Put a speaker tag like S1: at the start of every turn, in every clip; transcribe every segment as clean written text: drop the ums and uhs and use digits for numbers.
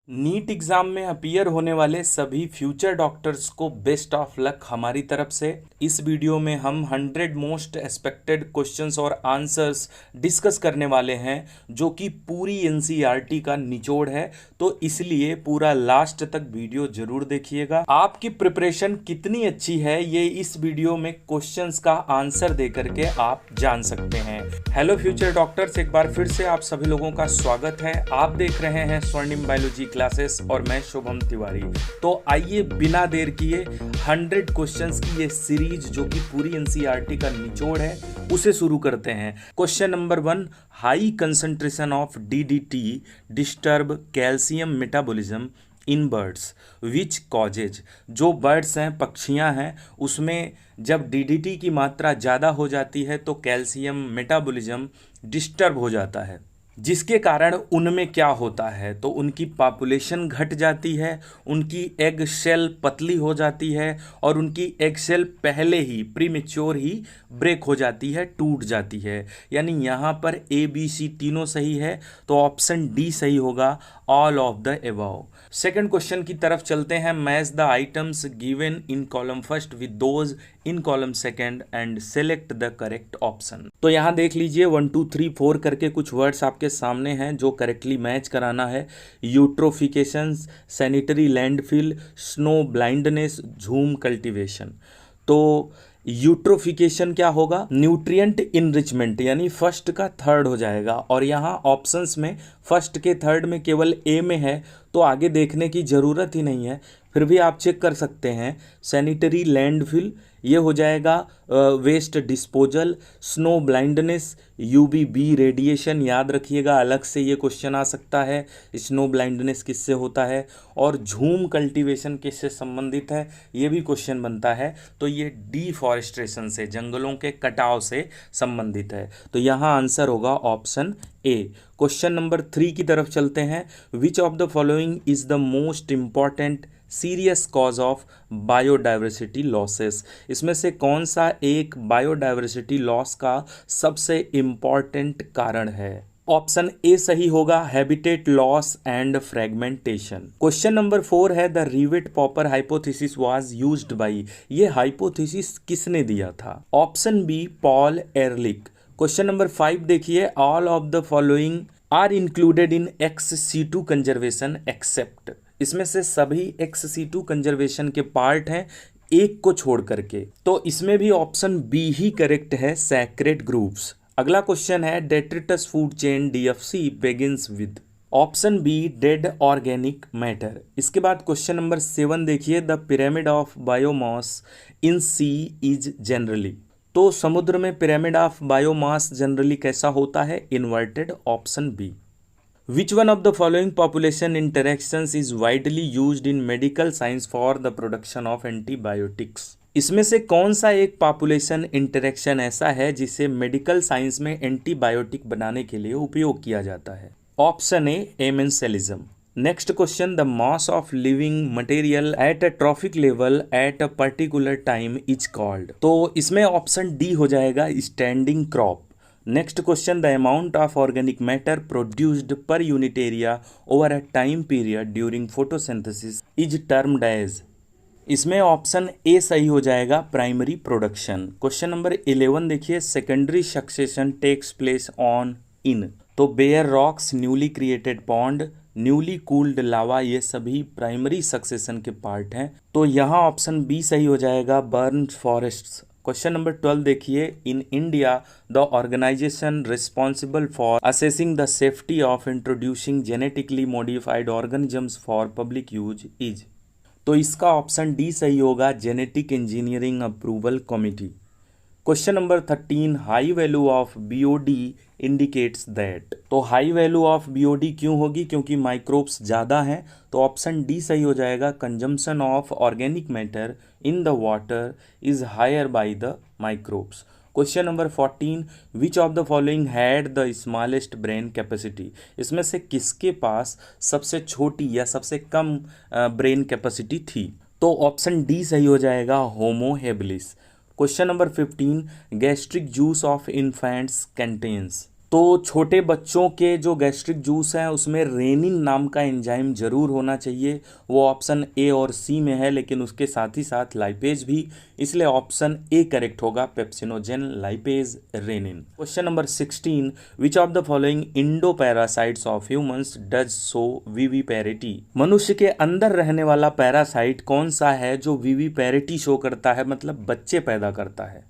S1: NEET exam में appear होने वाले सभी फ्यूचर डॉक्टर्स को बेस्ट ऑफ लक हमारी तरफ से। इस वीडियो में हम 100 मोस्ट एक्सपेक्टेड क्वेश्चंस और आंसर्स डिस्कस करने वाले हैं, जो कि पूरी एनसीईआरटी का निचोड़ है। तो इसलिए पूरा लास्ट तक वीडियो जरूर देखिएगा। आपकी प्रिपरेशन कितनी अच्छी है ये इस वीडियो में क्वेश्चंस का आंसर दे करके आप जान सकते हैं। हेलो फ्यूचर डॉक्टर्स, एक बार फिर से आप सभी लोगों का स्वागत है। आप देख रहे हैं स्वर्णिम बायोलॉजी क्लासेस और मैं शुभम तिवारी। तो आइए बिना देर किए 100 क्वेश्चंस की ये सीरीज, जो कि पूरी एनसीईआरटी का निचोड़ है, उसे शुरू करते हैं। Question number 1, high concentration of DDT disturb calcium metabolism in birds which causes. जो बर्ड्स हैं, पक्षियां हैं, उसमें जब डीडीटी की मात्रा ज़्यादा हो जाती है तो कैल्शियम मेटाबॉलिज्म डिस्टर्ब हो जाता है, जिसके कारण उनमें क्या होता है तो उनकी पॉपुलेशन घट जाती है, उनकी एग शेल पतली हो जाती है और उनकी एग शेल पहले ही प्रीमेच्योर ही ब्रेक हो जाती है, टूट जाती है। यानी यहाँ पर ए बी सी तीनों सही है, तो ऑप्शन डी सही होगा, all of the above. Second question की तरफ चलते हैं। Match the items given in column first with those in column second and select the correct option. तो यहाँ देख लीजिए 1 2 3 4 करके कुछ वर्ड्स आपके सामने हैं जो करेक्टली मैच कराना है। Eutrophication, sanitary landfill, snow blindness, झूम कल्टीवेशन। तो यूट्रोफिकेशन क्या होगा? न्यूट्रिएंट इनरिचमेंट, यानी फर्स्ट का थर्ड हो जाएगा। और यहाँ ऑप्शंस में फर्स्ट के थर्ड में केवल ए में है, तो आगे देखने की ज़रूरत ही नहीं है, फिर भी आप चेक कर सकते हैं। सैनिटरी लैंडफिल ये हो जाएगा waste disposal. Snow blindness, UVB radiation, याद रखिएगा, अलग से ये क्वेश्चन आ सकता है, स्नो ब्लाइंडनेस किससे होता है। और झूम कल्टीवेशन किससे संबंधित है, ये भी क्वेश्चन बनता है। तो ये डिफॉरेस्टेशन से, जंगलों के कटाव से संबंधित है। तो यहाँ आंसर होगा ऑप्शन ए। क्वेश्चन नंबर 3 की तरफ चलते हैं। विच of the following is the most important serious cause of biodiversity losses. इसमें से कौन सा एक बायोडाइवर्सिटी लॉस का सबसे इंपॉर्टेंट कारण है? ऑप्शन ए सही होगा, habitat loss and fragmentation. Question number 4 है, the rivet popper hypothesis was used by. ये हाइपोथेसिस किसने दिया था? Option B, Paul Ehrlich. Question number 5 देखिए, all of the following are included in XC2 conservation except. इसमें से सभी XC2 कंजर्वेशन के पार्ट हैं, एक को छोड़ करके। तो इसमें भी ऑप्शन बी ही करेक्ट है, सैक्रेड ग्रुप्स। अगला क्वेश्चन है, detritus food chain DFC begins with. Option B, dead organic matter. इसके बाद क्वेश्चन नंबर 7 देखिए, the pyramid of biomass in sea is generally. तो समुद्र में पिरामिड ऑफ बायोमास जनरली कैसा होता है? Inverted. Option B. Which one of the following population interactions is widely used in medical science for the production of antibiotics? इसमें से कौन सा एक पॉपुलेशन इंटरेक्शन ऐसा है जिसे मेडिकल साइंस में एंटीबायोटिक बनाने के लिए उपयोग किया जाता है? Option A, amensalism. Next question, the mass of living material at a trophic level at a particular time is called. तो इसमें ऑप्शन डी हो जाएगा, standing crop. Next question, the amount of organic matter produced per unit area over a time period during photosynthesis is termed as. इसमें option A सही हो जाएगा, primary production. Question number 11 देखिए, secondary succession takes place on इन। तो bare rocks, newly created pond, newly cooled lava, ये सभी primary succession के part हैं। तो यहाँ ऑप्शन बी सही हो जाएगा, बर्न फॉरेस्ट्स। क्वेश्चन नंबर 12 देखिए, in India the organisation responsible for assessing the safety of introducing genetically modified organisms for public use is. तो इसका ऑप्शन डी सही होगा, genetic engineering approval committee. Question number 13, high value of BOD indicates that. तो high value of BOD क्यों होगी? क्योंकि microbes ज़्यादा हैं। तो ऑप्शन डी सही हो जाएगा, consumption of organic matter in the water is higher by the microbes. Question number 14, which of the following had the smallest brain capacity. इसमें से किसके पास सबसे छोटी या सबसे कम ब्रेन कैपेसिटी थी? तो ऑप्शन डी सही हो जाएगा, होमो habilis. Question number 15, gastric juice of infants contains. तो छोटे बच्चों के जो गैस्ट्रिक जूस हैं उसमें रेनिन नाम का एंजाइम जरूर होना चाहिए। वो ऑप्शन ए और सी में है, लेकिन उसके साथ ही साथ लाइपेज भी, इसलिए ऑप्शन ए करेक्ट होगा, pepsinogen lipase rennin. Question number 16, which of the following endoparasites of humans does show viviparity. मनुष्य के अंदर रहने वाला पैरासाइट कौन सा है जो विविपेरिटी शो करता है, मतलब बच्चे पैदा करता है।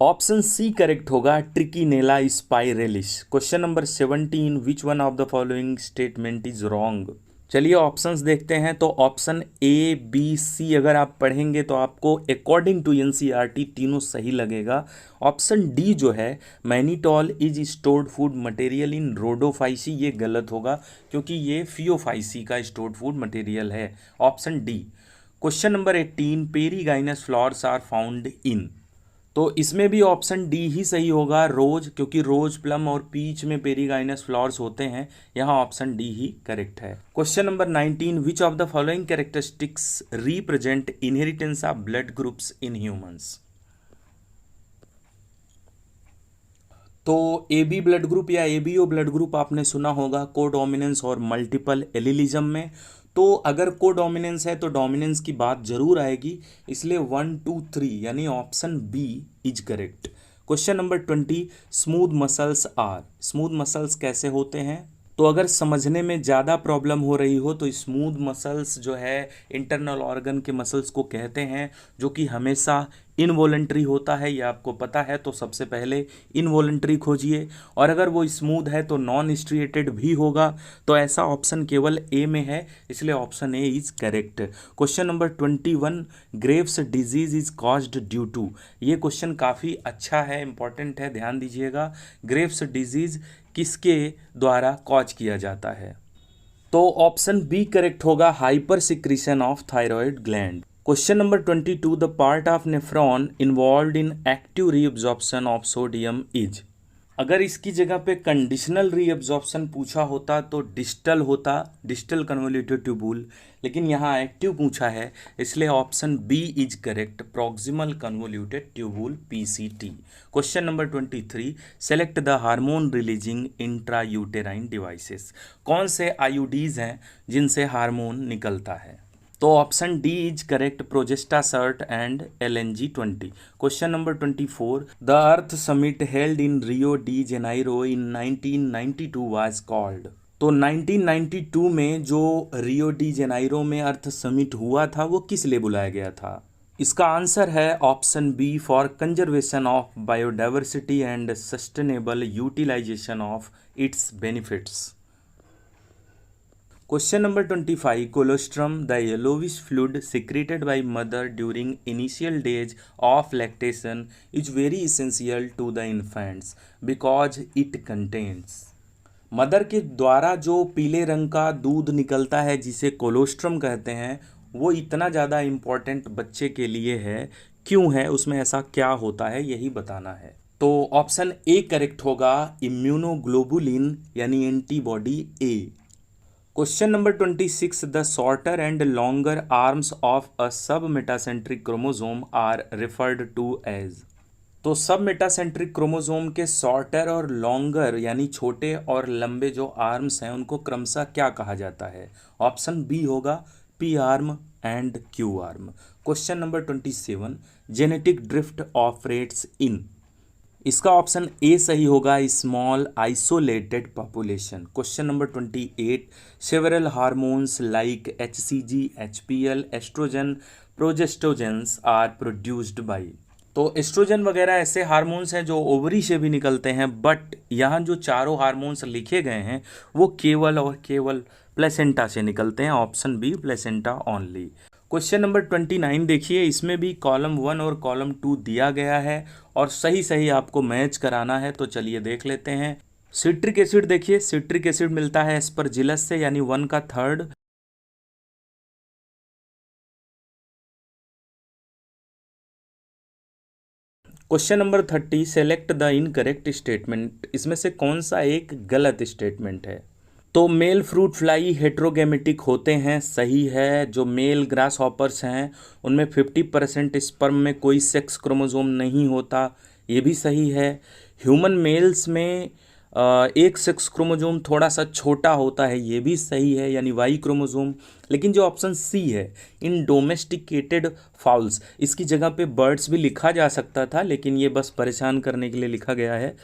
S1: ऑप्शन सी करेक्ट होगा, Trichinella spiralis. Question number 17, which one of the following statement is wrong. चलिए ऑप्शंस देखते हैं। तो ऑप्शन ए बी सी अगर आप पढ़ेंगे तो आपको अकॉर्डिंग टू एनसीईआरटी तीनों सही लगेगा। ऑप्शन डी जो है, mannitol is stored food material in Rhodophyceae, ये गलत होगा क्योंकि ये फियोफाइसी का स्टोर्ड फूड मटेरियल है। Option D. Question number 18, perigynous flowers are found in. तो इसमें भी ऑप्शन डी ही सही होगा, रोज, क्योंकि रोज, प्लम और पीच में पेरीगाइनस फ्लावर्स होते हैं। यहाँ ऑप्शन डी ही करेक्ट है। Question number 19, which of the following characteristics represent inheritance of blood groups in humans. तो ए बी ब्लड ग्रुप या एबीओ ब्लड ग्रुप आपने सुना होगा कोडोमिनेंस और मल्टीपल एलिलिज्म में। तो अगर कोडोमिनेंस है तो डोमिनेंस की बात जरूर आएगी, इसलिए 1 2 3 यानी option B is correct. Question number 20, smooth muscles are. Smooth muscles कैसे होते हैं। तो अगर समझने में ज़्यादा प्रॉब्लम हो रही हो तो स्मूथ मसल्स जो है इंटरनल ऑर्गन के मसल्स को कहते हैं, जो कि हमेशा इनवॉलेंट्री होता है, ये आपको पता है। तो सबसे पहले इनवॉलेंट्री खोजिए, और अगर वो स्मूथ है तो नॉन स्ट्रिएटेड भी होगा। तो ऐसा ऑप्शन केवल ए में है, इसलिए option A is correct. Question number 21, Graves disease is caused due to. ये क्वेश्चन काफ़ी अच्छा है, इंपॉर्टेंट है, ध्यान दीजिएगा। ग्रेव्स डिजीज किसके द्वारा कॉज किया जाता है। तो ऑप्शन बी करेक्ट होगा, hyper secretion of thyroid gland. Question number 22, the part of nephron involved in active reabsorption of sodium is. अगर इसकी जगह पे कंडीशनल रीअब्जॉर्प्शन पूछा होता तो डिस्टल होता, डिस्टल कन्वोल्यूटेड ट्यूबुल, लेकिन यहाँ एक्टिव पूछा है, इसलिए option B is correct, proximal convoluted tubule PCT. Question number 23, select the hormone releasing intrauterine devices. कौन से आईयूडीज हैं जिनसे हार्मोन निकलता है। तो option D is correct, Progestasert and LNG-20। Question number 24, the Earth Summit held in Rio de Janeiro in 1992 was called. तो 1992 में जो रियो डी जेनाइरो में अर्थ समिट हुआ था वो किस लिए बुलाया गया था। इसका आंसर है option B, for conservation of biodiversity and sustainable utilisation of its benefits. Question number 25, colostrum, the yellowish fluid secreted by mother during initial days of lactation, is very essential to the infants because it contains। Mother के द्वारा जो पीले रंग का दूध निकलता है जिसे कोलोस्ट्रम कहते हैं, वो इतना ज़्यादा इम्पॉर्टेंट बच्चे के लिए है। क्यों है, उसमें ऐसा क्या होता है, यही बताना है। तो ऑप्शन ए करेक्ट होगा, इम्यूनोग्लोबुलिन यानी antibody A. Question number 26, the shorter and longer arms of a submetacentric chromosome are referred to as. तो सब मेटासेंट्रिक क्रोमोजोम के शॉर्टर और लॉन्गर यानी छोटे और लंबे जो आर्म्स हैं उनको क्रमशः क्या कहा जाता है। ऑप्शन बी होगा, P arm and Q arm. Question number 27, genetic drift operates in. इसका ऑप्शन ए सही होगा, small isolated population. Question number 28, several hormones like HCG, HPL, estrogen, progestogens are produced by. तो estrogen वगैरह ऐसे hormones हैं जो ovary से भी निकलते हैं, बट यहाँ जो चारों हार्मोन्स लिखे गए हैं वो केवल और केवल प्लेसेंटा से निकलते हैं। Option B, placenta only. Question number 29 देखिए, इसमें भी कॉलम 1 और कॉलम 2 दिया गया है और सही सही आपको मैच कराना है। तो चलिए देख लेते हैं। सिट्रिक एसिड देखिए, सिट्रिक एसिड मिलता है एस्परजिलस से, यानी 1 का third. Question number 30, select the incorrect statement. इसमें से कौन सा एक गलत स्टेटमेंट है। तो मेल फ्रूट फ्लाई हेट्रोगेमेटिक होते हैं, सही है। जो मेल ग्रास हॉपर्स हैं उनमें 50% स्पर्म में कोई सेक्स क्रोमोसोम नहीं होता, ये भी सही है। ह्यूमन मेल्स में एक सेक्स क्रोमोसोम थोड़ा सा छोटा होता है, ये भी सही है, यानी वाई क्रोमोसोम। लेकिन जो ऑप्शन सी है, इन डोमेस्टिकेटेड फाउल्स, इसकी जगह पे बर्ड्स भी लिखा जा सकता था, लेकिन ये बस परेशान करने के लिए लिखा गया है।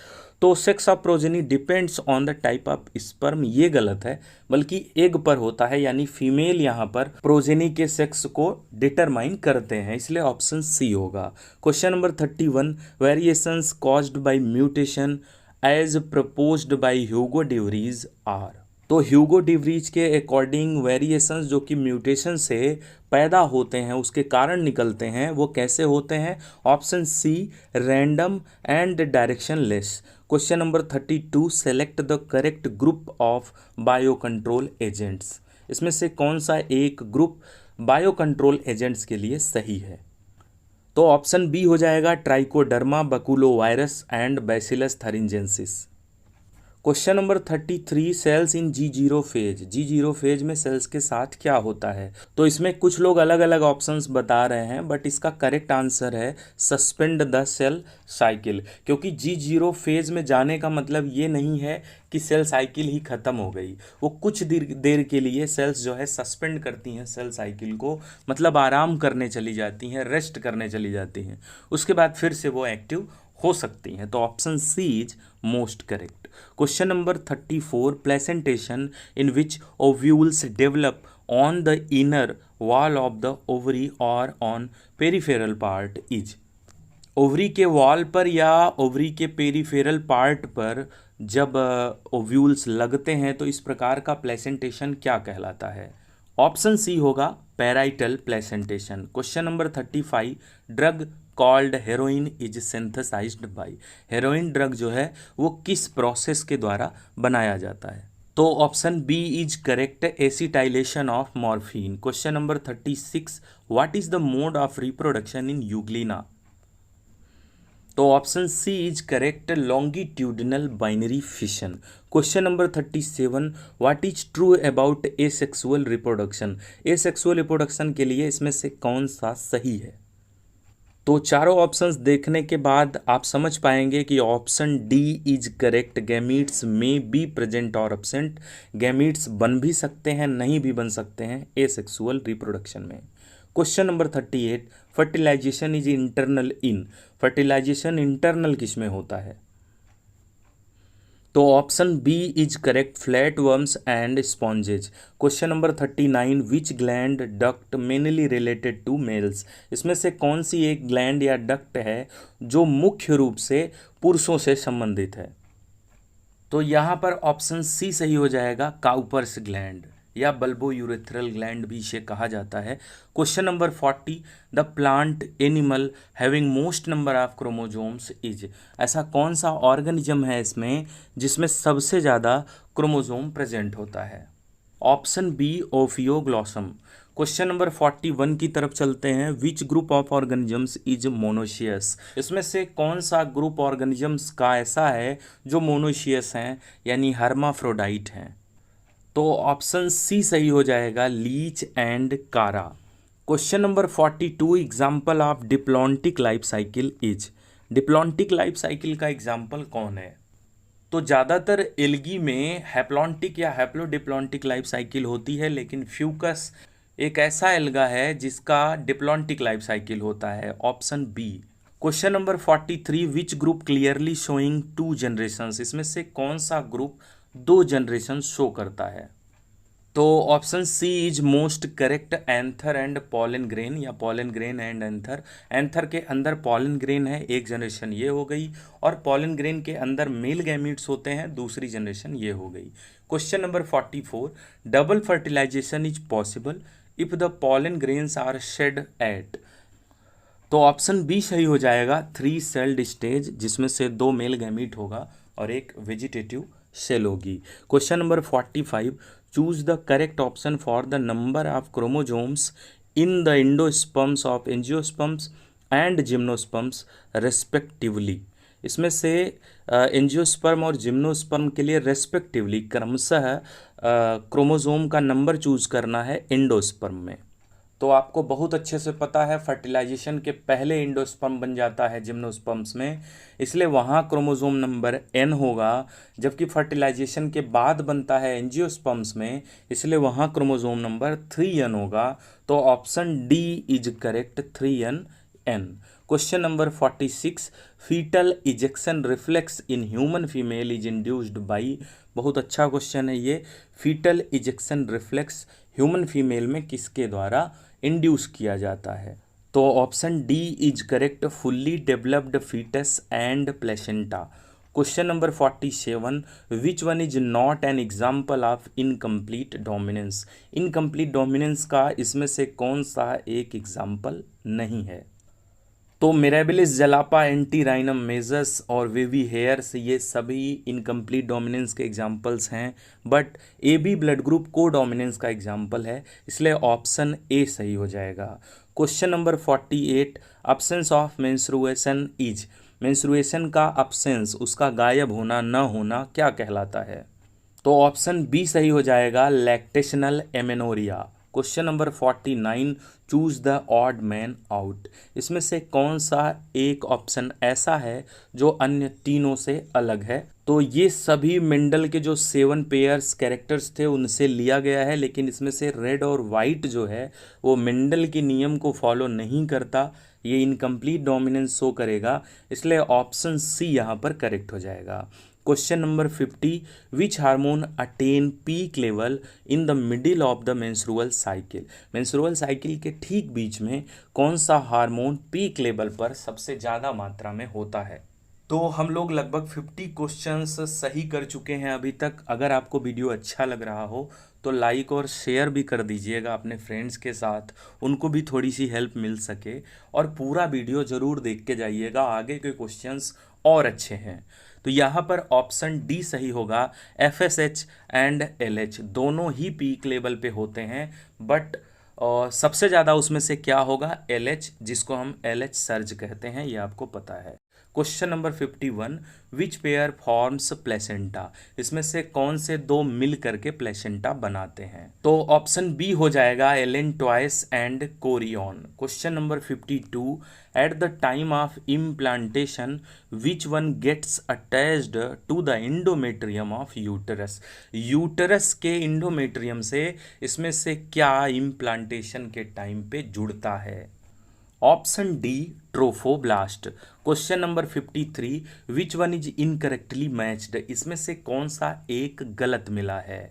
S1: तो sex of progeny depends on the type of sperm, ये गलत है, बल्कि एग पर होता है, यानी फीमेल यहाँ पर प्रोजेनी के सेक्स को डिटरमाइन करते हैं, इसलिए ऑप्शन सी होगा। Question number 31, variations caused by mutation as proposed by Hugo de Vries are. तो ह्यूगो डिवरीज के अकॉर्डिंग वेरिएशंस जो कि म्यूटेशन से पैदा होते हैं, उसके कारण निकलते हैं, वो कैसे होते हैं? Option C, random and directionless. Question number 32, select the correct group of bio control agents. इसमें से कौन सा एक ग्रुप बायो कंट्रोल एजेंट्स के लिए सही है? तो ऑप्शन बी हो जाएगा, Trichoderma baculovirus and Bacillus thuringiensis. Question number 33, cells in G0 phase. G0 phase में सेल्स के साथ क्या होता है? तो इसमें कुछ लोग अलग अलग ऑप्शंस बता रहे हैं, बट इसका करेक्ट आंसर है सस्पेंड द सेल साइकिल, क्योंकि G0 फेज में जाने का मतलब ये नहीं है कि सेल साइकिल ही ख़त्म हो गई, वो कुछ देर के लिए सेल्स जो है सस्पेंड करती हैं सेल साइकिल को, मतलब आराम करने चली जाती हैं, रेस्ट करने चली जाती हैं, उसके बाद फिर से वो एक्टिव हो सकती हैं। तो option C is most correct. Question number 34, placentation in which ovules develop on the inner wall of the ovary और on peripheral part is. Ovary के वॉल पर या ओवरी के पेरिफेरल पार्ट पर जब ओव्यूल्स लगते हैं तो इस प्रकार का प्लेसेंटेशन क्या कहलाता है? ऑप्शन सी होगा, parietal placentation. Question number 35, drug called heroin is synthesised by. Heroin drug जो है वो किस प्रोसेस के द्वारा बनाया जाता है? तो option B is correct, acetylation of morphine. Question number 36, what is the mode of reproduction in Euglena? तो option C is correct, longitudinal binary fission. Question number 37, what is true about asexual reproduction? Asexual reproduction के लिए इसमें से कौन सा सही है? तो चारों ऑप्शंस देखने के बाद आप समझ पाएंगे कि option D is correct, gametes may be present और एब्सेंट। गैमीट्स बन भी सकते हैं, नहीं भी बन सकते हैं एसेक्सुअल रिप्रोडक्शन में। Question number 38, fertilisation is internal in. Fertilisation internal किस में होता है? तो option B is correct, flatworms and sponges. Question number 39, which gland duct mainly related to males. इसमें से कौन सी एक ग्लैंड या डक्ट है जो मुख्य रूप से पुरुषों से संबंधित है? तो यहाँ पर ऑप्शन सी सही हो जाएगा, काउपर्स ग्लैंड या बल्बोयूरेथ्रल ग्लैंड भी इसे कहा जाता है। Question number 40, the plant animal having most number of chromosomes is. ऐसा कौन सा ऑर्गेनिज्म है इसमें जिसमें सबसे ज़्यादा क्रोमोजोम प्रेजेंट होता है? Option B, Ophioglossum. Question number 41 की तरफ चलते हैं, which group of organisms is monoecious. इसमें से कौन सा ग्रुप ऑर्गेनिजम्स का ऐसा है जो मोनोशियस हैं, यानी हर्माफ्रोडाइट हैं? तो ऑप्शन सी सही हो जाएगा, लीच एंड कारा। Question number 42, example of diplontic life cycle is. Diplontic life cycle का एग्जाम्पल कौन है? तो ज़्यादातर एल्गी में हैप्लॉन्टिक या हैप्लोडिप्लॉन्टिक लाइफ साइकिल होती है, लेकिन फ्यूकस एक ऐसा एल्गा है जिसका डिप्लॉन्टिक लाइफ साइकिल होता है, option B. Question number 43, which group clearly showing two generations. इसमें से कौन सा ग्रुप दो जनरेशन शो करता है? तो option C is most correct, anther and pollen grain या pollen grain and anther. Anther के अंदर पॉलन ग्रेन है, एक जनरेशन ये हो गई, और पॉलन ग्रेन के अंदर मेल गैमीट्स होते हैं, दूसरी जनरेशन ये हो गई। Question number 44, double fertilisation is possible if the pollen grains are shed at. तो ऑप्शन बी सही हो जाएगा, 3 सेल्ड स्टेज, जिसमें से 2 मेल गैमीट होगा और एक वेजिटेटिव सेल होगी। Question number 45, choose the correct option for the number of chromosomes in the endosperms of angiosperms and gymnosperms respectively. इसमें से एंजियोस्पर्म और जिम्नोस्पर्म के लिए रेस्पेक्टिवली क्रमशः क्रोमोजोम का नंबर चूज करना है एंडोस्पर्म में। तो आपको बहुत अच्छे से पता है फर्टिलाइजेशन के पहले एंडोस्पर्म बन जाता है जिम्नोस्पर्म्स में, इसलिए वहाँ क्रोमोसोम नंबर n होगा, जबकि फर्टिलाइजेशन के बाद बनता है एंजियोस्पर्म्स में, इसलिए वहाँ क्रोमोसोम नंबर 3n होगा। तो option D is correct, 3n। Question number 46, fetal ejection reflex in human female is induced by. बहुत अच्छा क्वेश्चन है ये। Fetal ejection reflex human female में किसके द्वारा इंड्यूस किया जाता है? तो option D is correct, fully developed fetus and placenta. Question number 47, which one is not an example of incomplete dominance. Incomplete dominance का इसमें से कौन सा एक एग्जाम्पल नहीं है? तो मिरेबिलिस, जलापा, एंटीराइनम मेजस और वेवी हेयर्स ये सभी इनकम्प्लीट डोमिनेंस के एग्जाम्पल्स हैं, but A B blood group को डोमिनेंस का एग्जाम्पल है, इसलिए ऑप्शन ए सही हो जाएगा। Question number 48, absence of menstruation is. Menstruation का अब्सेंस, उसका गायब होना, न होना क्या कहलाता है? तो ऑप्शन बी सही हो जाएगा, lactational amenorrhoea. Question number 49, choose the odd man out. इसमें से कौन सा एक ऑप्शन ऐसा है जो अन्य तीनों से अलग है? तो ये सभी मेंडल के जो 7 पेयर्स कैरेक्टर्स थे उनसे लिया गया है, लेकिन इसमें से रेड और वाइट जो है वो मेंडल के नियम को फॉलो नहीं करता, ये इनकम्प्लीट डोमिनेंस शो करेगा, इसलिए ऑप्शन सी यहाँ पर करेक्ट हो जाएगा। Question number 50, which hormone attain peak level in the middle of the menstrual cycle. Menstrual cycle के ठीक बीच में कौन सा हार्मोन पीक लेवल पर सबसे ज़्यादा मात्रा में होता है? तो हम लोग लगभग 50 क्वेश्चंस सही कर चुके हैं अभी तक। अगर आपको वीडियो अच्छा लग रहा हो तो लाइक और शेयर भी कर दीजिएगा अपने फ्रेंड्स के साथ, उनको भी थोड़ी सी हेल्प मिल सके, और पूरा वीडियो ज़रूर देख के जाइएगा, आगे के क्वेश्चंस और अच्छे हैं। तो यहाँ पर ऑप्शन डी सही होगा, FSH एंड LH दोनों ही पीक लेवल पे होते हैं, बट सबसे ज़्यादा उसमें से क्या होगा? LH, जिसको हम LH सर्ज कहते हैं, ये आपको पता है। Question number 51, which pair forms placenta. इसमें से कौन से दो मिल करके प्लेसेंटा बनाते हैं? तो ऑप्शन बी हो जाएगा, allantois and chorion. Question number 52, at the time of implantation which one gets attached to the endometrium of uterus. Uterus के इंडोमेट्रियम से इसमें से क्या इम्प्लांटेशन के टाइम पे जुड़ता है? Option D, trophoblast. Question number 53, which one is incorrectly matched. इसमें से कौन सा एक गलत मिला है?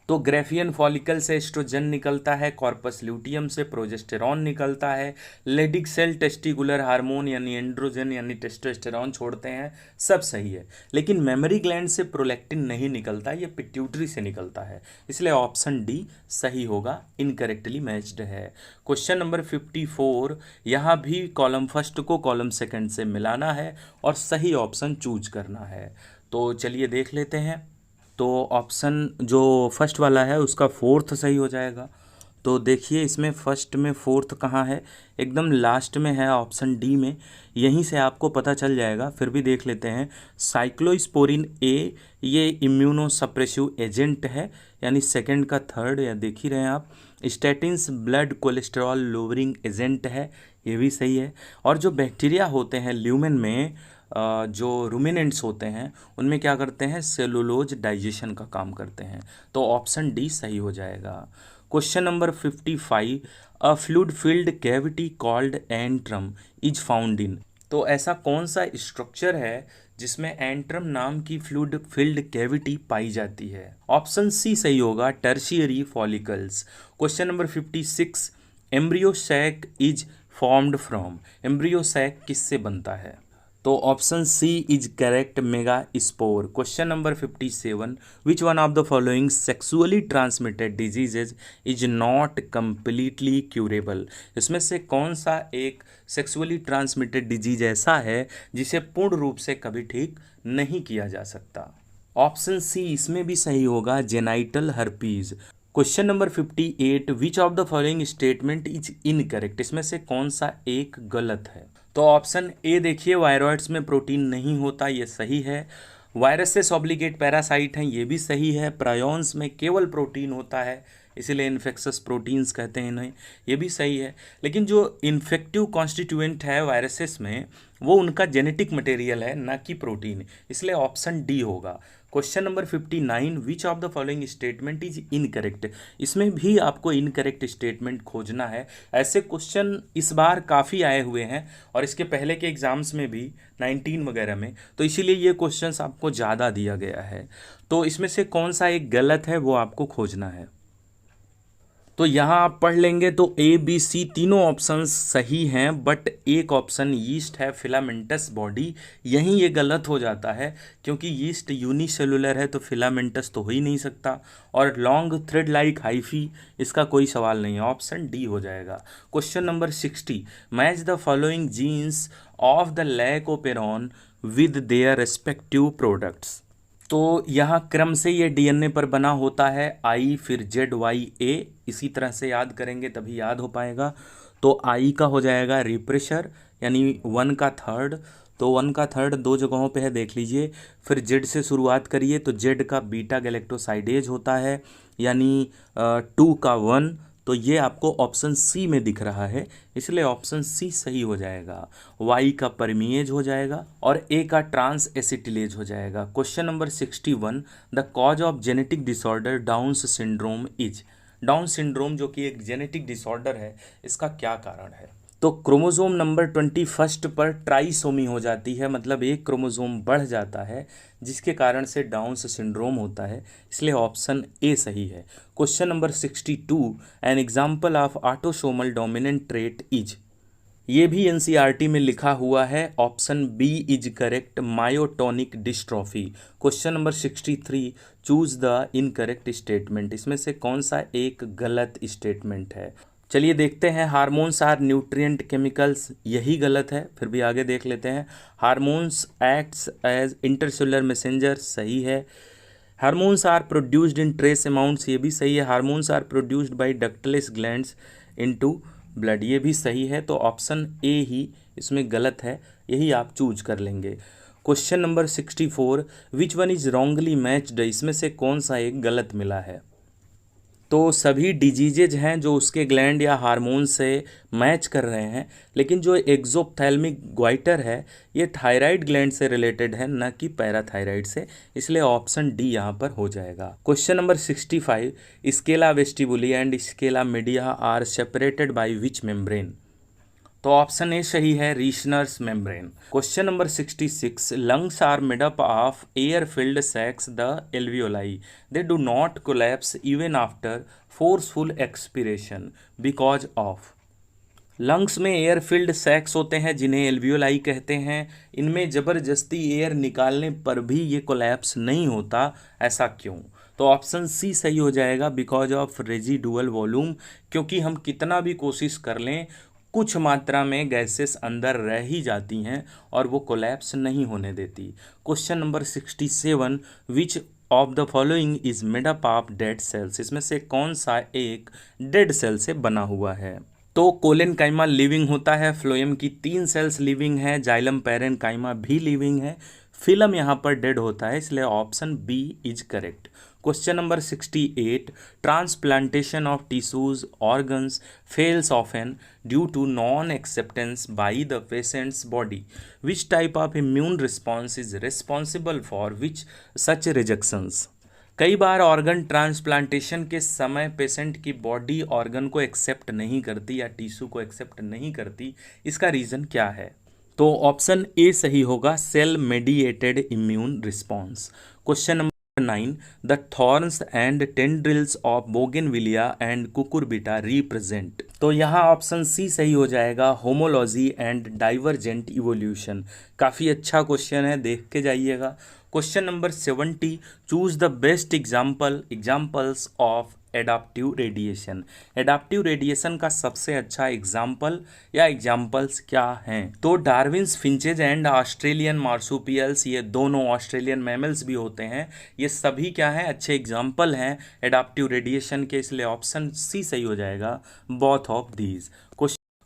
S1: तो ग्रेफियन फॉलिकल से एस्ट्रोजन निकलता है, कॉर्पस ल्यूटियम से प्रोजेस्टेरॉन निकलता है, लेडिक सेल टेस्टिकुलर हार्मोन यानी एंड्रोजन यानी टेस्टोस्टेरॉन छोड़ते हैं, सब सही है, लेकिन मेमोरी ग्लैंड से प्रोलैक्टिन नहीं निकलता, ये पिट्यूटरी से निकलता है, इसलिए ऑप्शन डी सही होगा, इनकरेक्टली मैच्ड है। क्वेश्चन नंबर 54, यहाँ भी कॉलम फर्स्ट को कॉलम सेकंड से मिलाना है और सही ऑप्शन चूज करना है। तो चलिए देख लेते हैं। तो ऑप्शन जो फर्स्ट वाला है उसका फोर्थ सही हो जाएगा। तो देखिए इसमें फर्स्ट में फोर्थ कहाँ है? एकदम लास्ट में है, ऑप्शन डी में, यहीं से आपको पता चल जाएगा, फिर भी देख लेते हैं। साइक्लोस्पोरिन ए, ये इम्यूनो सप्रेसिव एजेंट है, यानी सेकंड का थर्ड, या देख ही रहे हैं आप। Statins blood cholesterol lowering agent है, ये भी सही है। और जो बैक्टीरिया होते हैं ल्यूमेन में, जो रूमिनेंट्स होते हैं उनमें क्या करते हैं? सेलुलोज डाइजेशन का काम करते हैं, तो ऑप्शन डी सही हो जाएगा। Question number 55, a fluid filled cavity called antrum is found in. तो ऐसा कौन सा स्ट्रक्चर है जिसमें एंट्रम नाम की फ्लूइड फिल्ड कैविटी पाई जाती है? ऑप्शन सी सही होगा, tertiary follicles. Question number 56, embryo sac is formed from. Embryo sac किससे बनता है? तो option C is correct, megaspore. Question number 57, which one of the following sexually transmitted diseases is not completely curable. इसमें से कौन सा एक sexually transmitted disease ऐसा है जिसे पूर्ण रूप से कभी ठीक नहीं किया जा सकता? ऑप्शन सी इसमें भी सही होगा, genital herpes. Question number 58, which of the following statement is incorrect. इसमें से कौन सा एक गलत है? तो ऑप्शन ए देखिए, वायरॉइड्स में प्रोटीन नहीं होता, ये सही है। वायरसेस ऑब्लिगेट पैरासाइट हैं, ये भी सही है। प्रायोन्स में केवल प्रोटीन होता है, इसीलिए इन्फेक्शस प्रोटीन्स कहते हैं इन्हें, ये भी सही है। लेकिन जो इन्फेक्टिव कॉन्स्टिट्यूएंट है वायरसेस में वो उनका जेनेटिक मटेरियल है, ना कि प्रोटीन, इसलिए ऑप्शन डी होगा। Question number 59, which of the following statement is incorrect. इसमें भी आपको इनकरेक्ट स्टेटमेंट खोजना है। ऐसे क्वेश्चन इस बार काफ़ी आए हुए हैं और इसके पहले के एग्जाम्स में भी 19 वगैरह में, तो इसीलिए ये क्वेश्चंस आपको ज़्यादा दिया गया है। तो इसमें से कौन सा एक गलत है वो आपको खोजना है। तो यहाँ आप पढ़ लेंगे तो ए बी सी तीनों ऑप्शंस सही हैं, बट एक ऑप्शन यीस्ट है फिलामेंटस बॉडी, यहीं ये गलत हो जाता है क्योंकि यीस्ट यूनिसेलुलर है तो फिलामेंटस तो हो ही नहीं सकता, और लॉन्ग थ्रेड लाइक हाइफी इसका कोई सवाल नहीं है, ऑप्शन डी हो जाएगा। Question number 60, match the following jeans of the lac operon with their respective products. तो यहाँ क्रम से ये डीएनए पर बना होता है, आई फिर जेड वाई ए, इसी तरह से याद करेंगे तभी याद हो पाएगा। तो आई का हो जाएगा रिप्रेशर यानी 1 का थर्ड, तो 1 का थर्ड दो जगहों पे है देख लीजिए। फिर जेड से शुरुआत करिए तो जेड का बीटा गैलेक्टोसाइडेज होता है यानी 2 का 1, तो ये आपको ऑप्शन सी में दिख रहा है, इसलिए ऑप्शन सी सही हो जाएगा। वाई का परमिएज हो जाएगा और ए का ट्रांस एसिटिलेज हो जाएगा। Question number 61, the cause of genetic disorder downs syndrome is. Down syndrome जो कि एक जेनेटिक डिसऑर्डर है, इसका क्या कारण है। तो क्रोमोसोम नंबर 21 पर ट्राइसोमी हो जाती है, मतलब एक क्रोमोसोम बढ़ जाता है जिसके कारण से डाउन्स सिंड्रोम होता है, इसलिए ऑप्शन ए सही है। Question number 62, an example of autosomal dominant trait is. ये भी एनसीईआरटी में लिखा हुआ है, option B is correct, myotonic dystrophy. Question number 63, choose the incorrect statement. इसमें से कौन सा एक गलत स्टेटमेंट है। चलिए देखते हैं। हार्मोन्स आर न्यूट्रिएंट केमिकल्स, यही गलत है, फिर भी आगे देख लेते हैं। Hormones acts as intercellular messenger, सही है। Hormones are produced in trace amounts, ये भी सही है। Hormones are produced by ductless glands into blood, ये भी सही है। तो ऑप्शन ए ही इसमें गलत है, यही आप चूज कर लेंगे। Question number 64, which one is wrongly matched. इसमें से कौन सा एक गलत मिला है। तो सभी डिजीजेज हैं जो उसके ग्लैंड या हार्मोन से मैच कर रहे हैं, लेकिन जो एक्सोप्थेल्मिक ग्वाइटर है ये थायराइड ग्लैंड से रिलेटेड है, न कि पैराथायराइड से, इसलिए ऑप्शन डी यहाँ पर हो जाएगा। Question number 65, scala vestibuli and scala media are separated by which membrane. तो ऑप्शन ए सही है, Reissner's membrane. Question number 66, lungs are made up of air filled sacs the alveoli, they do not collapse even after forceful expiration because of. Lungs में air filled sacs होते हैं जिन्हें alveoli कहते हैं, इनमें ज़बरदस्ती एयर निकालने पर भी ये कोलैप्स नहीं होता, ऐसा क्यों। तो ऑप्शन सी सही हो जाएगा, बिकॉज ऑफ रेजिडुअल वॉल्यूम, क्योंकि हम कितना भी कोशिश कर लें कुछ मात्रा में गैसेस अंदर रह ही जाती हैं और वो कोलैप्स नहीं होने देती। Question number 67, which of the following is made up of dead cells. इसमें से कौन सा एक डेड सेल से बना हुआ है। तो कोलेनकाइमा लिविंग होता है, फ्लोएम की 3 सेल्स लिविंग है, जाइलम पैरेनकाइमा भी लिविंग है, फिलम यहाँ पर डेड होता है, इसलिए option B is correct. Question number 68, transplantation of tissues organs fails often due to non acceptance by the patient's body, which type of immune response is responsible for which such rejections. कई बार organ transplantation के समय patient की body organ को accept नहीं करती या tissue को एक्सेप्ट नहीं करती, इसका रीज़न क्या है। तो ऑप्शन ए सही होगा, cell mediated immune response. Question number 9, the thorns and tendrils of Bougainvillea and Cucurbita represent. तो यहाँ ऑप्शन सी सही हो जाएगा, होमोलॉजी एंड डाइवर्जेंट इवोल्यूशन। काफ़ी अच्छा क्वेश्चन है, देख के जाइएगा। Question number 70, choose the best examples of adaptive radiation. Adaptive radiation का सबसे अच्छा एग्जाम्पल या एग्जाम्पल्स क्या हैं। तो Darwin's finches and Australian marsupials, ये दोनों ऑस्ट्रेलियन मैमल्स भी होते हैं, ये सभी क्या हैं, अच्छे एग्जाम्पल हैं एडाप्टिव रेडिएशन के, इसलिए ऑप्शन सी सही हो जाएगा, both of these.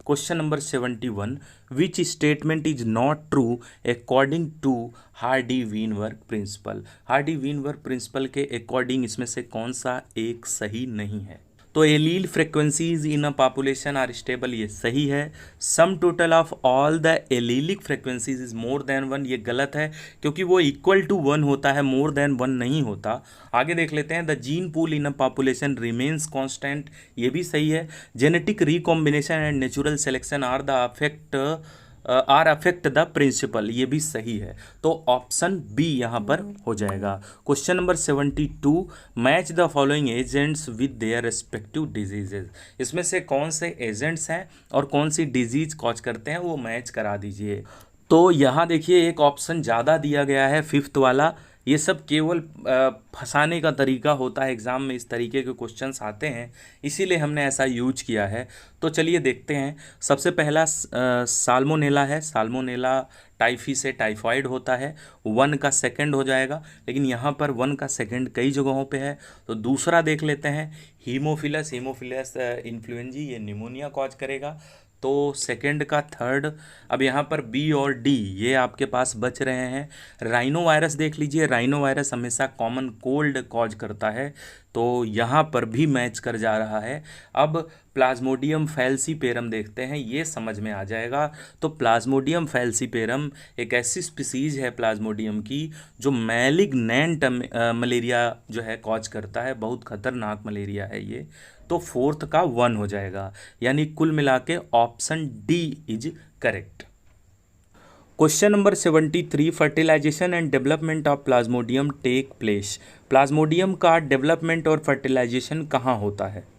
S1: Question number 71, which statement is not true according to Hardy Weinberg principle. Hardy Weinberg principle के अकॉर्डिंग इसमें से कौन सा एक सही नहीं है। तो allele frequencies in a population are stable, ये सही है। Sum total of all the allelic frequencies is more than one, ये गलत है क्योंकि वो इक्वल टू वन होता है, मोर देन वन नहीं होता। आगे देख लेते हैं, the gene pool in a population remains constant, ये भी सही है। Genetic recombination and natural selection are affect the principle, ये भी सही है। तो ऑप्शन बी यहाँ पर हो जाएगा। Question number 72, match the following agents with their respective diseases, इसमें से कौन से एजेंट्स हैं और कौन सी डिजीज कॉज करते हैं वो मैच करा दीजिए। तो यहाँ देखिए एक ऑप्शन ज़्यादा दिया गया है, फिफ्थ वाला। ये सब केवल फंसाने का तरीका होता है, एग्ज़ाम में इस तरीके के क्वेश्चंस आते हैं, इसीलिए हमने ऐसा यूज किया है। तो चलिए देखते हैं। सबसे पहला साल्मोनेला है, साल्मोनेला टाइफी से टाइफाइड होता है, 1 का सेकंड हो जाएगा, लेकिन यहाँ पर 1 का सेकंड कई जगहों पे है। तो दूसरा देख लेते हैं, हीमोफिलस इन्फ्लुएंजी, ये निमोनिया कॉज करेगा। तो सेकंड का थर्ड, अब यहाँ पर बी और डी ये आपके पास बच रहे हैं। राइनो वायरस देख लीजिए, राइनो वायरस हमेशा कॉमन कोल्ड कॉज करता है, तो यहाँ पर भी मैच कर जा रहा है। अब प्लाज्मोडियम फैल्सीपेरम देखते हैं, ये समझ में आ जाएगा। तो प्लाज्मोडियम फैल्सीपेरम एक ऐसी स्पीसीज है प्लाज्मोडियम की जो मैलिग्नेंट मलेरिया जो है कॉज करता है, बहुत खतरनाक मलेरिया है ये। तो फोर्थ का 1 हो जाएगा, यानी कुल मिला के option D is correct. Question number 73, fertilization and development of plasmodium take place, plasmodium का डेवलपमेंट और फर्टिलाइजेशन कहाँ होता है।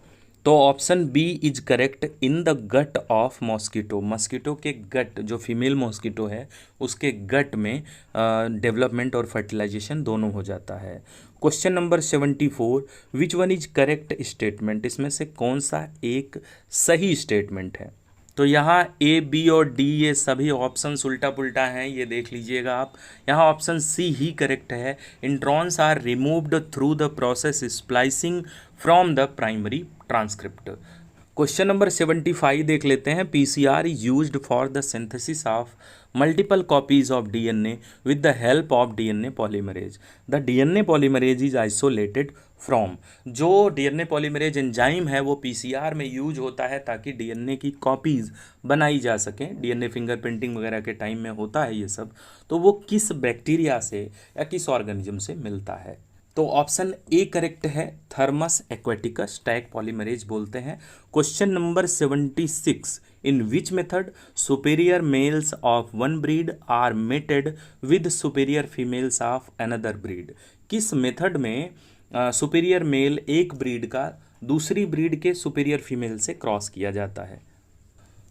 S1: तो option B is correct, in the gut of mosquito, mosquito के गट, जो फीमेल मॉस्किटो है उसके गट में डेवलपमेंट और फर्टिलाइजेशन दोनों हो जाता है। Question number 74, which one is correct statement, इसमें से कौन सा एक सही स्टेटमेंट है। तो यहाँ ए बी और डी ये सभी ऑप्शंस उल्टा पुल्टा हैं, ये देख लीजिएगा आप। यहाँ ऑप्शन सी ही करेक्ट है, introns are removed through the process splicing from the primary transcript. Question number 75 देख लेते हैं, PCR is used for the synthesis of multiple copies of DNA with the help of DNA polymerase, the DNA polymerase is isolated from, जो DNA polymerase enzyme है वो PCR में use होता है ताकि डीएनए की कॉपीज बनाई जा सकें, डीएनए फिंगरप्रिंटिंग वगैरह के टाइम में होता है ये सब। तो वो किस बैक्टीरिया से या किस ऑर्गेनिज्म से मिलता है। तो ऑप्शन ए करेक्ट है, थर्मस एक्वेटिकस टैग पॉलीमरेज बोलते हैं। Question number 76, in which method superior males of one breed are mated with superior females of another breed, किस मेथड में सुपेरियर मेल एक ब्रीड का दूसरी ब्रीड के सुपेरियर फीमेल से क्रॉस किया जाता है।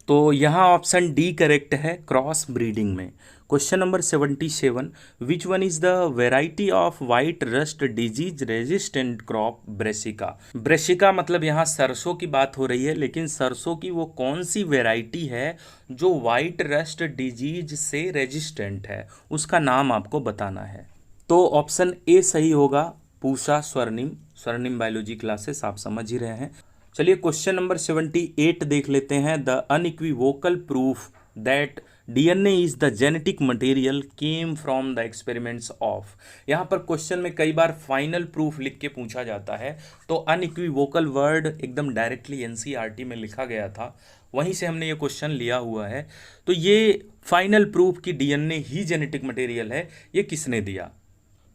S1: तो यहाँ ऑप्शन डी करेक्ट है, क्रॉस ब्रीडिंग में। Question number 77, which one is the variety of white rust disease resistant crop Brassica, Brassica मतलब यहाँ सरसों की बात हो रही है, लेकिन सरसों की वो कौन सी वेराइटी है जो वाइट रस्ट डिजीज से रेजिस्टेंट है, उसका नाम आपको बताना है। तो ऑप्शन ए सही होगा, पूषा स्वर्णिम, स्वर्णिम बायोलॉजी क्लासेस आप समझ ही रहे हैं। चलिए क्वेश्चन नंबर 78 देख लेते हैं, the unequivocal proof that DNA is the genetic material came from the experiments of, यहाँ पर क्वेश्चन में कई बार फाइनल प्रूफ लिख के पूछा जाता है, तो अनइक्विवोकल वर्ड एकदम डायरेक्टली एनसीईआरटी में लिखा गया था, वहीं से हमने ये क्वेश्चन लिया हुआ है। तो ये फाइनल प्रूफ कि डीएनए ही जेनेटिक मटेरियल है, ये किसने दिया।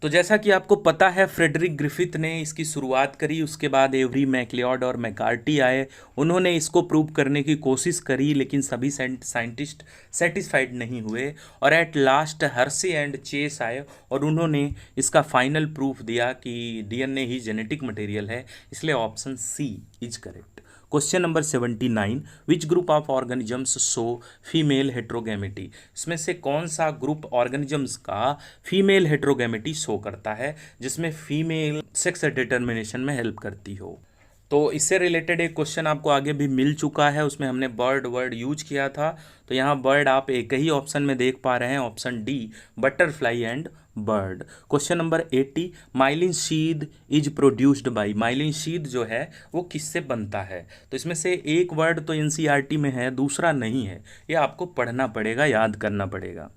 S1: तो जैसा कि आपको पता है फ्रेडरिक ग्रिफिथ ने इसकी शुरुआत करी, उसके बाद एवरी मैक्लियोड और मैकार्टी आए, उन्होंने इसको प्रूव करने की कोशिश करी, लेकिन सभी साइंटिस्ट सेटिस्फाइड नहीं हुए, और at last Hershey and Chase आए और उन्होंने इसका फाइनल प्रूफ दिया कि डीएनए ही जेनेटिक मटेरियल है, इसलिए option C is correct. Question number 79, which group of organisms show female heterogamety, इसमें से कौन सा ग्रुप ऑर्गेनिजम्स का फीमेल हेट्रोगैमेटी शो करता है जिसमें फीमेल सेक्स डिटर्मिनेशन में हेल्प करती हो। तो इससे रिलेटेड एक क्वेश्चन आपको आगे भी मिल चुका है, उसमें हमने बर्ड वर्ड यूज किया था। तो यहाँ बर्ड आप एक ही ऑप्शन में देख पा रहे हैं, option D butterfly and bird. Question number 80, myelin sheath is produced by, myelin sheath जो है वो किससे बनता है। तो इसमें से एक वर्ड तो एनसीईआरटी में है, दूसरा नहीं है, ये आपको पढ़ना पड़ेगा, याद करना पड़ेगा।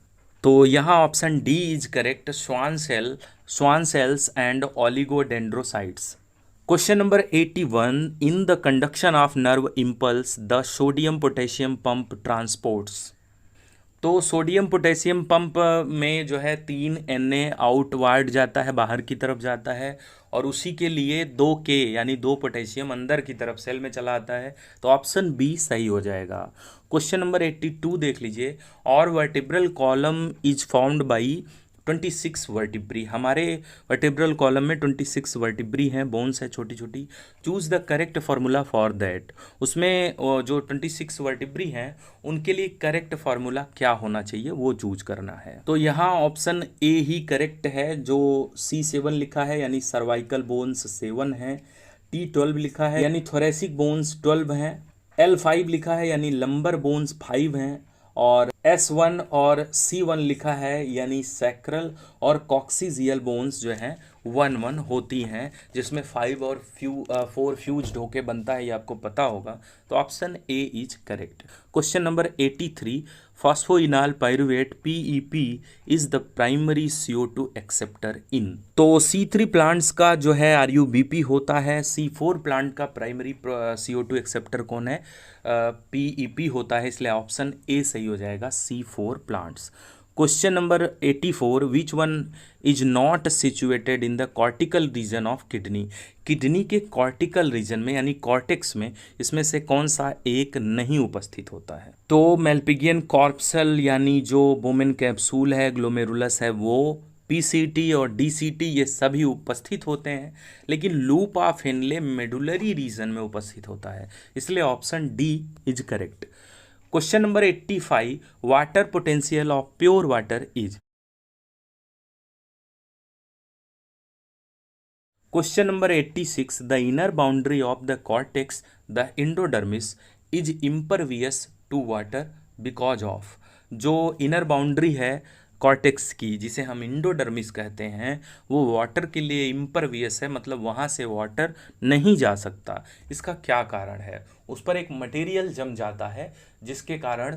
S1: तो यहाँ option D is correct, Schwann cells and oligodendrocytes. Question number 81, in the conduction of nerve impulse the sodium potassium pump transports. तो सोडियम पोटेशियम पंप में जो है 3 Na आउटवार्ड जाता है, बाहर की तरफ जाता है, और उसी के लिए 2K यानी 2 पोटेशियम अंदर की तरफ सेल में चला आता है। तो ऑप्शन बी सही हो जाएगा। क्वेश्चन नंबर 82 देख लीजिए, और vertebral column is formed by 26 vertebrae. हमारे वर्टिब्रल कॉलम में 26 वर्टिब्री हैं, बोन्स है छोटी छोटी। Choose the correct formula for that. उसमें जो 26 वर्टिब्री हैं उनके लिए करेक्ट फार्मूला क्या होना चाहिए वो चूज करना है। तो यहाँ ऑप्शन ए ही करेक्ट है, जो C7 लिखा है यानी सर्वाइकल बोन्स 7 हैं, T12 लिखा है यानी थोरेसिक बोन्स 12 हैं, L5 लिखा है यानी लंबर बोन्स 5 हैं, और S1 और C1 लिखा है यानी सैक्रल और कॉक्सिजियल बोन्स जो हैं 1 होती हैं, जिसमें 5 और 4 फ्यूज्ड होके बनता है, ये आपको पता होगा। तो option A is correct. Question number 83, phosphoenol pyruvate PEP is the primary CO2 acceptor in. तो C3 प्लांट्स का जो है RUBP होता है, C4 प्लांट का प्राइमरी CO2 एक्सेप्टर कौन है? PEP होता है, इसलिए ऑप्शन ए सही हो जाएगा, C4 plants. Question number 84, which one is not situated in the cortical region of kidney. Kidney के कॉर्टिकल रीजन में यानी कॉर्टेक्स में इसमें से कौन सा एक नहीं उपस्थित होता है? तो मेल्पिगियन कॉर्पसल यानी जो बोमेन कैप्सूल है, ग्लोमेरुलस है, वो PCT और DCT ये सभी उपस्थित होते हैं, लेकिन loop of Henle medullary region में उपस्थित होता है, इसलिए option D is correct. Question number 85, water potential of pure water is. Question number 86, the inner boundary of the cortex the endodermis is impervious to water because of. जो inner boundary है cortex की, जिसे हम endodermis कहते हैं, वो water के लिए इम्परवियस है, मतलब वहाँ से वाटर नहीं जा सकता। इसका क्या कारण है? उस पर एक मटेरियल जम जाता है जिसके कारण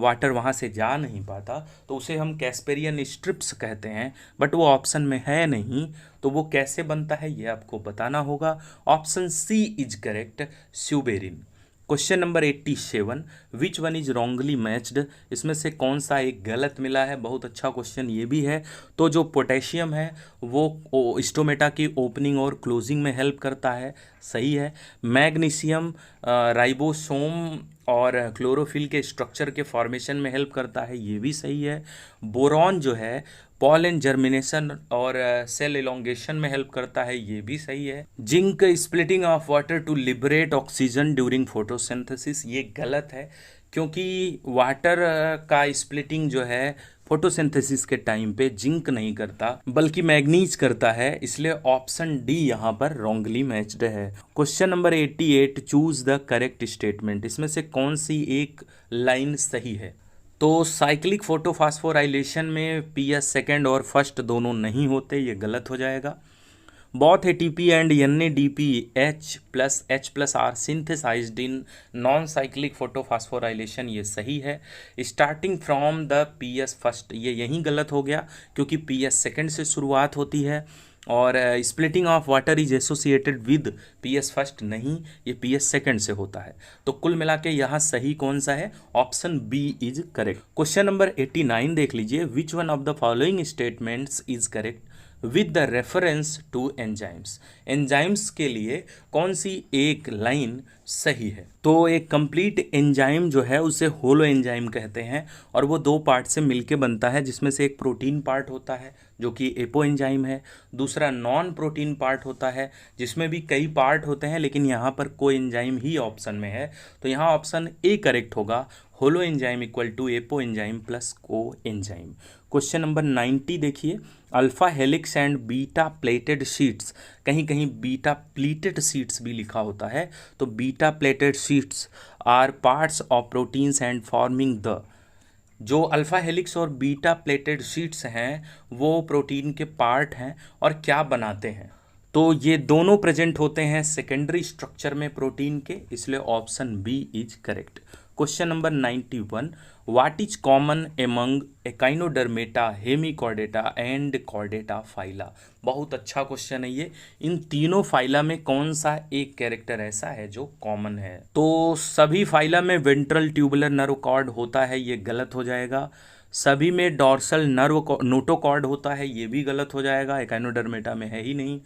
S1: वाटर वहाँ से जा नहीं पाता, तो उसे हम कैस्पेरियन स्ट्रिप्स कहते हैं, बट वो ऑप्शन में है नहीं। तो वो कैसे बनता है ये आपको बताना होगा। Option C is correct, suberin. Question number 87, which one is wrongly matched. इसमें से कौन सा एक गलत मिला है? बहुत अच्छा क्वेश्चन ये भी है। तो जो पोटेशियम है वो स्टोमेटा की ओपनिंग और क्लोजिंग में हेल्प करता है, सही है। मैग्नीशियम राइबोसोम और क्लोरोफिल के स्ट्रक्चर के फॉर्मेशन में हेल्प करता है, ये भी सही है। बोरॉन जो है पॉलन जर्मिनेशन और सेल एलोंगेशन में हेल्प करता है, ये भी सही है। Zinc splitting of water to liberate oxygen during photosynthesis, ये गलत है, क्योंकि वाटर का स्प्लिटिंग जो है फोटोसिंथेसिस के टाइम पे जिंक नहीं करता बल्कि मैग्नीज करता है, इसलिए ऑप्शन डी यहाँ पर रॉन्गली मैच्ड है। Question number 88, choose the correct statement. इसमें से कौन सी एक लाइन सही है? तो साइक्लिक फोटोफॉस्फोराइलेशन में PS सेकेंड और फर्स्ट दोनों नहीं होते, ये गलत हो जाएगा। Both ATP and NADP H+H+ are synthesized in non cyclic photophosphorylation, ये सही है। Starting from the PS first, ये यहीं गलत हो गया, क्योंकि PS सेकेंड से शुरुआत होती है, और splitting of water is associated with PS first नहीं, ये PS सेकेंड से होता है। तो कुल मिला के यहाँ सही कौन सा है? Option B is correct. Question number 89 देख लीजिए, which one of the following statements is correct with the reference to enzymes. Enzymes के लिए कौन सी एक लाइन सही है? तो एक कंप्लीट एंजाइम जो है उसे होलो एंजाइम कहते हैं, और वो 2 पार्ट से मिलके बनता है, जिसमें से एक प्रोटीन पार्ट होता है जो कि एपो एंजाइम है, दूसरा नॉन प्रोटीन पार्ट होता है जिसमें भी कई पार्ट होते हैं, लेकिन यहाँ पर को एंजाइम ही ऑप्शन में है, तो यहाँ ऑप्शन ए करेक्ट होगा, holoenzyme equal to apoenzyme plus coenzyme. Question number 90 देखिए, alpha helix and beta pleated sheets, कहीं कहीं बीटा प्लीटेड शीट्स भी लिखा होता है, तो beta pleated sheets are parts of proteins and forming the. जो अल्फा हेलिक्स और बीटा प्लेटेड शीट्स हैं वो प्रोटीन के पार्ट हैं और क्या बनाते हैं? तो ये दोनों प्रेजेंट होते हैं सेकेंडरी स्ट्रक्चर में प्रोटीन के, इसलिए option B is correct. Question number 91, what is common among Echinodermata, Hemichordata and Chordata phyla. बहुत अच्छा क्वेश्चन है ये। इन तीनों फाइला में कौन सा एक कैरेक्टर ऐसा है जो कॉमन है? तो सभी फाइला में वेंट्रल ट्यूबुलर नर्व कॉर्ड होता है, ये गलत हो जाएगा। सभी में डॉर्सल नर्व नोटोकॉर्ड होता है, ये भी गलत हो जाएगा, एकाइनोडर्मेटा में है ही नहीं।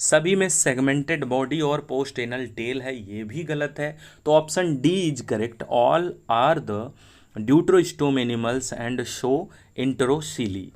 S1: सभी में सेगमेंटेड बॉडी और पोस्ट एनल टेल है, ये भी गलत है। तो option D is correct, all are the deuterostome animals and show enterocoely.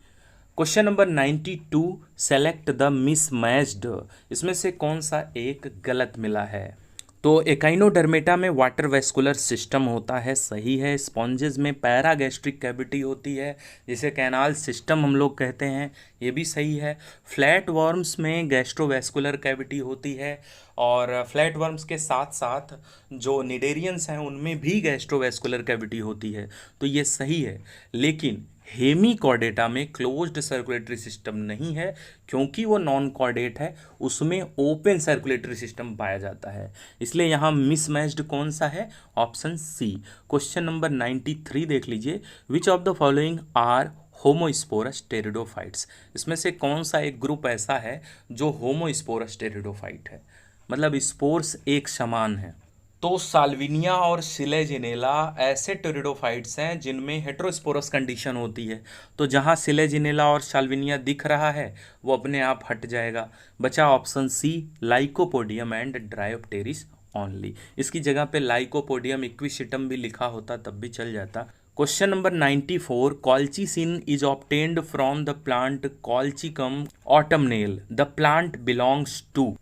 S1: Question number 92, select the mismatched, इसमें से कौन सा एक गलत मिला है? तो एकाइनोडर्मेटा में वाटर वेस्कुलर सिस्टम होता है, सही है। स्पॉन्जेस में पैरागैस्ट्रिक कैविटी होती है जिसे कैनाल सिस्टम हम लोग कहते हैं, ये भी सही है। फ्लैट वर्म्स में गैस्ट्रोवेस्कुलर कैविटी होती है और फ्लैट वर्म्स के साथ साथ जो निडेरियंस हैं उनमें भी गैस्ट्रोवेस्कुलर कैविटी होती है, तो ये सही है। लेकिन हेमिकॉर्डेटा में क्लोज्ड सर्कुलेटरी सिस्टम नहीं है क्योंकि वो नॉन कॉर्डेट है, उसमें ओपन सर्कुलेटरी सिस्टम पाया जाता है, इसलिए यहाँ मिसमैच्ड कौन सा है? ऑप्शन सी। क्वेश्चन नंबर 93 देख लीजिए, which of the following are homosporous pteridophytes, इसमें से कौन सा एक ग्रुप ऐसा है जो होमोस्पोरस टेरिडोफाइट है, मतलब स्पोर्स एक समान है? तो साल्विनिया और सिलेजिनेला ऐसे टेरिडोफाइट्स हैं जिनमें हेटेरोस्पोरस कंडीशन होती है, तो जहां सिलेजिनेला और साल्विनिया दिख रहा है वो अपने आप हट जाएगा। बचा option C, Lycopodium and Dryopteris only. इसकी जगह पे लाइकोपोडियम इक्विसिटम भी लिखा होता तब भी चल जाता। Question number 94, colchicine is obtained from the plant Colchicum autumnale, the plant belongs to,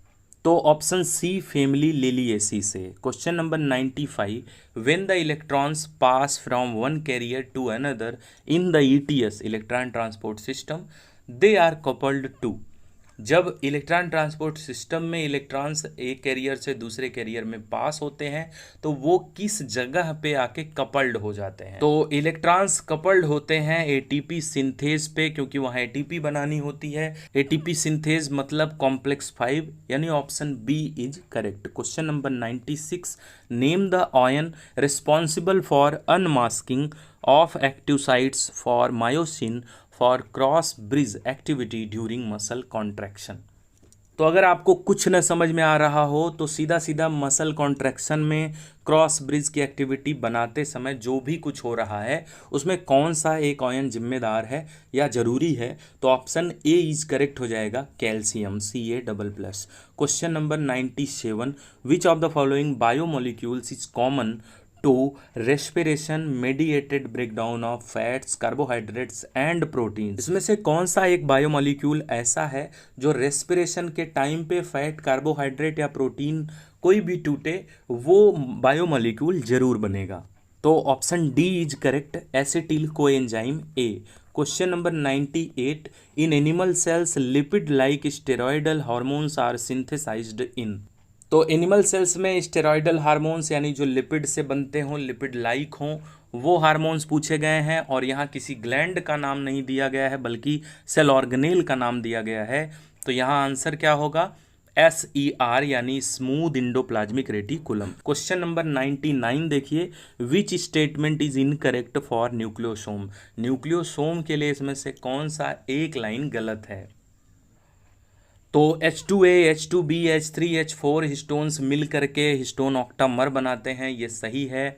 S1: तो ऑप्शन सी फैमिली लिलिएसी से। Question number 95, when the electrons pass from one carrier to another in the ETS electron transport system they are coupled to, जब electron transport system में electrons एक carrier से दूसरे career में पास होते हैं तो वो किस जगह पे आके कपल्ड हो जाते हैं? तो इलेक्ट्रॉन्स कपल्ड होते हैं एटीपी सिंथेज पे, क्योंकि वहाँ एटीपी बनानी होती है। एटीपी सिंथेज मतलब कॉम्प्लेक्स 5, यानी option B is correct. Question number 96, name the ion responsible for unmasking of active sites for myosin for cross bridge activity during muscle contraction. तो अगर आपको कुछ न समझ में आ रहा हो तो सीधा सीधा मसल कॉन्ट्रैक्शन में क्रॉस ब्रिज की एक्टिविटी बनाते समय जो भी कुछ हो रहा है उसमें कौन सा एक आयन जिम्मेदार है या जरूरी है, तो ऑप्शन ए इज करेक्ट हो जाएगा, calcium Ca++। Question number 97, which of the following biomolecules is common to respiration mediated breakdown of fats, carbohydrates and protein, इसमें से कौन सा एक बायोमोलिक्यूल ऐसा है जो रेस्पिरेशन के टाइम पे फैट, कार्बोहाइड्रेट या प्रोटीन कोई भी टूटे वो बायोमोलिक्यूल जरूर बनेगा? तो option D is correct, acetyl coenzyme A. Question number 98, in animal cells lipid like steroidal hormones are synthesized in, तो एनिमल सेल्स में स्टेरॉयडल हार्मोन्स यानी जो लिपिड से बनते हों, लिपिड लाइक हों, वो हार्मोन्स पूछे गए हैं और यहाँ किसी ग्लैंड का नाम नहीं दिया गया है बल्कि सेल ऑर्गेनेल का नाम दिया गया है। तो यहाँ आंसर क्या होगा? SER यानी smooth endoplasmic reticulum. Question number 99 देखिए, विच statement is incorrect for nucleosome, nucleosome के लिए इसमें से कौन सा एक लाइन गलत है? तो H2A, H2B, H3, H4 histones मिल करके हिस्टोन ऑक्टामर बनाते हैं, ये सही है।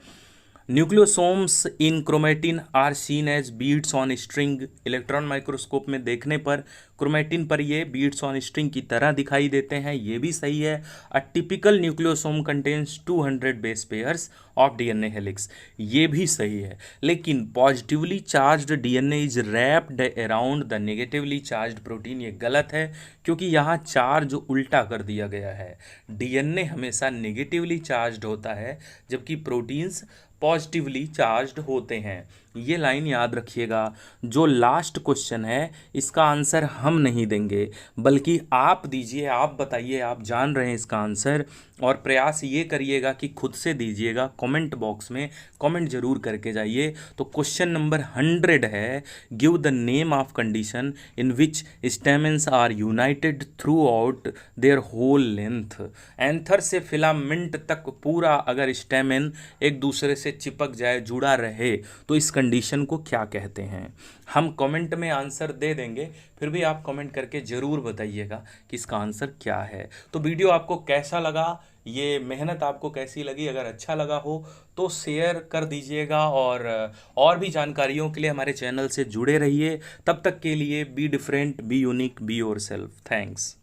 S1: Nucleosomes in chromatin are seen as beads on string, electron microscope में देखने पर क्रोमेटिन पर ये बीड्स ऑन स्ट्रिंग की तरह दिखाई देते हैं, ये भी सही है। A typical nucleosome contains 200 base pairs of DNA helix, ये भी सही है। लेकिन positively charged DNA is wrapped around the negatively charged protein, ये गलत है क्योंकि यहाँ चार्ज उल्टा कर दिया गया है। डीएनए हमेशा नेगेटिवली चार्ज्ड होता है जबकि प्रोटीन्स पॉजिटिवली चार्ज्ड होते हैं, ये लाइन याद रखिएगा। जो लास्ट क्वेश्चन है इसका आंसर हम हम नहीं देंगे, बल्कि आप दीजिए, आप बताइए आप जान रहे हैं इसका आंसर। और प्रयास ये करिएगा कि खुद से दीजिएगा, कमेंट बॉक्स में कमेंट जरूर करके जाइए। तो क्वेश्चन नंबर 100 है, give the name of condition in which stamens are united throughout their whole length. Anther से फिलामेंट तक पूरा अगर स्टेमेन एक दूसरे से चिपक जाए, जुड़ा रहे, तो इस कंडीशन को क्या कहते हैं। हम कमेंट में आंसर दे देंगे, फिर भी आप कमेंट करके ज़रूर बताइएगा कि इसका आंसर क्या है। तो वीडियो आपको कैसा लगा, ये मेहनत आपको कैसी लगी? अगर अच्छा लगा हो तो शेयर कर दीजिएगा, और भी जानकारियों के लिए हमारे चैनल से जुड़े रहिए। तब तक के लिए be different, be unique, be yourself. Thanks.